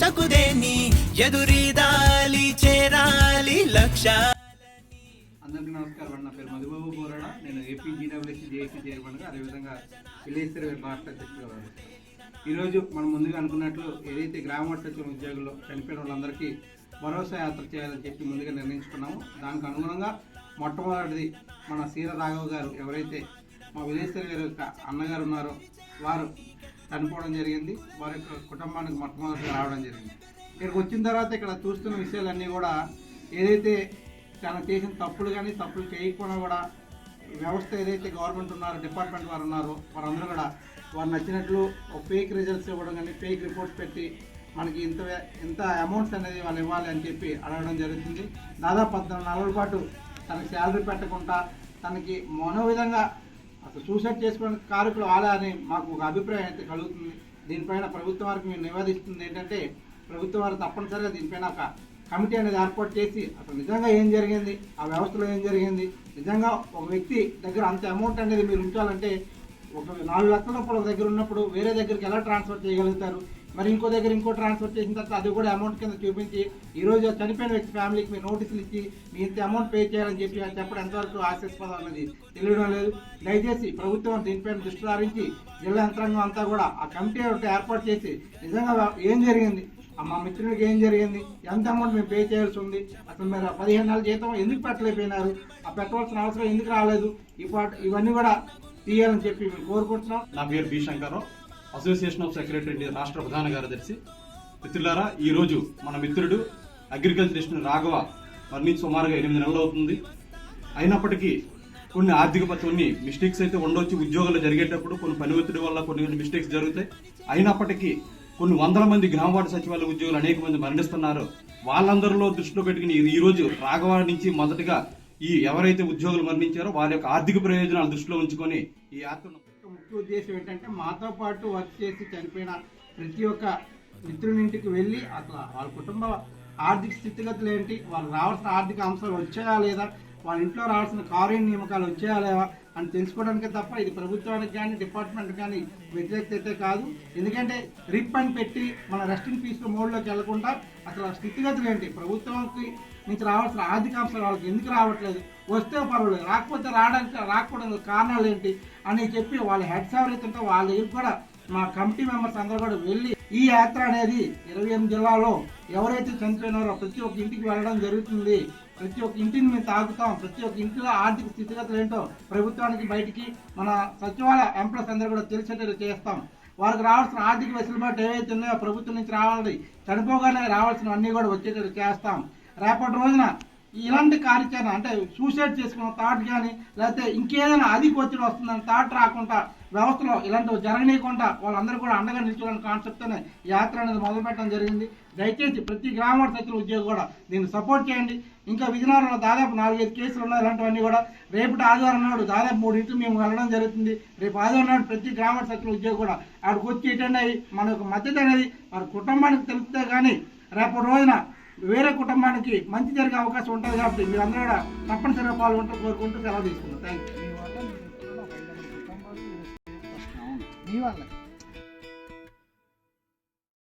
ఆశకు దేని ఎదురీదాలి చేరాలి లక్ష్య. అందరికీ నమస్కారం. నా పేరు మధుబాబు బోరాడ. నేను ఏపీ జీడబ్ల్యూసీ జేఏసీ చైర్మన్గా, అదేవిధంగా విలేశ్వర రాష్ట్ర అధ్యక్షుడుగా. ఈరోజు మనం ముందుగా అనుకున్నట్లు ఏదైతే గ్రామ వార్డు ఉద్యోగులు చనిపోయిన వాళ్ళందరికీ భరోసా యాత్ర చేయాలని చెప్పి ముందుగా నిర్ణయించుకున్నాము. దానికి అనుగుణంగా మొట్టమొదటిది మన సీర రాఘవ్ గారు, ఎవరైతే మా విలేశ్వర గారి యొక్క అన్నగారు ఉన్నారో వారు చనిపోవడం జరిగింది. వారి యొక్క కుటుంబానికి మొట్టమొదటిగా రావడం జరిగింది. ఇక్కడికి వచ్చిన తర్వాత ఇక్కడ చూస్తున్న విషయాలన్నీ కూడా ఏదైతే తను చేసిన తప్పులు కానీ తప్పులు చేయకపోయినా కూడా వ్యవస్థ ఏదైతే గవర్నమెంట్ ఉన్నారో, డిపార్ట్మెంట్ వారు ఉన్నారో వారందరూ కూడా వారు నచ్చినట్లు ఫేక్ రిజల్ట్స్ ఇవ్వడం కానీ ఫేక్ రిపోర్ట్స్ పెట్టి మనకి ఇంత అమౌంట్స్ అనేది వాళ్ళు ఇవ్వాలి అని చెప్పి అడగడం జరుగుతుంది. దాదాపు 14 నెలల పాటు తనకి శాలరీ పెట్టకుండా తనకి మనో విధంగా అసలు సూసైడ్ చేసుకునే కారకులు వాళ్ళ అని మాకు ఒక అభిప్రాయం అయితే కలుగుతుంది. దీనిపైన ప్రభుత్వం వారికి మేము నివేదిస్తుంది ఏంటంటే, ప్రభుత్వం వారు తప్పనిసరిగా దీనిపైన ఒక కమిటీ అనేది ఏర్పాటు చేసి అసలు నిజంగా ఏం జరిగింది, ఆ వ్యవస్థలో ఏం జరిగింది, నిజంగా ఒక వ్యక్తి దగ్గర అంత అమౌంట్ అనేది మీరు ఉంచాలంటే ఒక 4 లక్షల రూపాయల దగ్గర ఉన్నప్పుడు వేరే దగ్గరికి ఎలా ట్రాన్స్ఫర్ చేయగలుగుతారు, మరి ఇంకో దగ్గర ఇంకో ట్రాన్స్ఫర్ చేసిన తర్వాత అది కూడా అమౌంట్ కింద చూపించి ఈరోజు చనిపోయిన వ్యక్తి ఫ్యామిలీకి మీరు నోటీసులు ఇచ్చి మీ ఇంత అమౌంట్ పే చేయాలని చెప్పి చెప్పడం ఎంతవరకు హాస్యాస్పదం అన్నది తెలియడం లేదు. దయచేసి ప్రభుత్వం దీనిపైన దృష్టి సారించి జిల్లా యంత్రాంగం అంతా కూడా ఆ కమిటీ ఏర్పాటు చేసి నిజంగా ఏం జరిగింది, మా మిత్రుడికి ఏం జరిగింది, ఎంత అమౌంట్ మేము పే చేయాల్సి ఉంది, అసలు మీరు 15 నెలల జీతం ఎందుకు పెట్టలేకపోయినారు, ఆ పెట్టవలసిన అవసరం ఎందుకు రాలేదు, ఇవన్నీ కూడా తీయాలని చెప్పి మేము కోరుకుంటున్నాం. నా పేరు B Shankar Rao, association of secretary రాష్ట్ర ప్రధాన కార్యదర్శి. మిత్రులారా, ఈరోజు మన మిత్రుడు అగ్రికల్చరిస్ట్ రాఘవ మరణించి సుమారుగా 8 నెలలు అవుతుంది. అయినప్పటికీ కొన్ని మిస్టేక్స్ అయితే ఉండొచ్చు. ఉద్యోగాలు జరిగేటప్పుడు కొన్ని పని ఒత్తిడి వల్ల కొన్ని మిస్టేక్స్ జరుగుతాయి. అయినప్పటికీ కొన్ని వందల మంది గ్రామ వార్డు సచివాలయ ఉద్యోగులు అనేక మంది మరణిస్తున్నారు. వాళ్ళందరిలో దృష్టిలో పెట్టుకుని ఈ రోజు రాఘవ నుంచి మొదటగా ఎవరైతే ఉద్యోగులు మరణించారో వారి యొక్క ఆర్థిక ప్రయోజనాలు దృష్టిలో ఉంచుకొని ఈ యాత్రను ముఖ్య ఉద్దేశం ఏంటంటే, మాతో పాటు వర్క్ చేసి చనిపోయిన ప్రతి ఒక్క మిత్రుని ఇంటికి వెళ్ళి అసలు వాళ్ళ కుటుంబ ఆర్థిక స్థితిగతులు ఏంటి, వాళ్ళు రావాల్సిన ఆర్థిక అంశాలు వచ్చాయా లేదా, వాళ్ళ ఇంట్లో రావాల్సిన కార్య నియామకాలు వచ్చాయా లేవా అని తెలుసుకోవడానికే తప్ప ఇది ప్రభుత్వానికి కానీ డిపార్ట్మెంట్ కానీ వ్యతిరేకత అయితే కాదు. ఎందుకంటే రిప్ అని పెట్టి మన రెస్టింగ్ పీస్ మోడ్లోకి వెళ్లకుండా అసలు స్థితిగతులు ఏంటి, ప్రభుత్వానికి నుంచి రావాల్సిన ఆర్థిక అంశాలు వాళ్ళకి ఎందుకు రావట్లేదు, వస్తే పర్వాలేదు, రాకపోతే రాకపోవడానికి కారణాలు ఏంటి అని చెప్పి వాళ్ళ హెడ్స్ ఎవరైతే ఉంటే వాళ్ళ దగ్గర కూడా మా కమిటీ మెంబర్స్ అందరూ కూడా వెళ్ళి ఈ యాత్ర అనేది 28 జిల్లాలో ఎవరైతే చనిపోయినారో ప్రతి ఒక్క ఇంటికి వెళ్ళడం జరుగుతుంది. ప్రతి ఒక్క ఇంటిని మేము తాగుతాం. ప్రతి ఒక్క ఇంటిలో ఆర్థిక స్థితిగతులు ఏంటో ప్రభుత్వానికి బయటికి మన సచివాలయ ఎంప్లాయీస్ అందరూ కూడా తెలిసేటట్టు చేస్తాం. వారికి రావాల్సిన ఆర్థిక వెసులుబాటు ఏవైతే ఉన్నాయో ప్రభుత్వం నుంచి రావాలి, చనిపోగానే రావాల్సిన అన్నీ కూడా వచ్చేటట్టు చేస్తాం. రేపటి రోజున ఇలాంటి కార్యాచరణ అంటే సూసైడ్ చేసుకున్న థాట్ కానీ లేకపోతే ఇంకేదైనా అధిక ఒత్తిడి వస్తుందని థాట్ రాకుండా వ్యవస్థలో ఇలాంటివి జరగనీయకుండా వాళ్ళందరూ కూడా అండగా నిల్చోవాలని కాన్సెప్ట్తోనే యాత్ర అనేది మొదలుపెట్టడం జరిగింది. దయచేసి ప్రతి గ్రామ వార్డు సచివాలయ ఉద్యోగి కూడా దీన్ని సపోర్ట్ చేయండి. ఇంకా విజయనగరంలో దాదాపు 4-5 కేసులు ఉన్నాయి. ఇలాంటివన్నీ కూడా రేపటి ఆదివారం నాడు దాదాపు 3 ఇంటికి మేము వెళ్ళడం జరుగుతుంది. రేపు ఆదివారం నాడు ప్రతి గ్రామ వార్డు సచివాలయ ఉద్యోగి కూడా ఆడికి వచ్చి అటెండ్ అయ్యి మన యొక్క మద్దతు అనేది వారి కుటుంబానికి తెలిపితే కానీ రేపటి రోజున వేరే కుటుంబానికి మంచి జరిగే అవకాశం ఉంటుంది. కాబట్టి మీరందరూ కూడా తప్పనిసరిగా పాల్గొంటూ కోరుకుంటూ సెలవు తీసుకున్నాం. Thank you.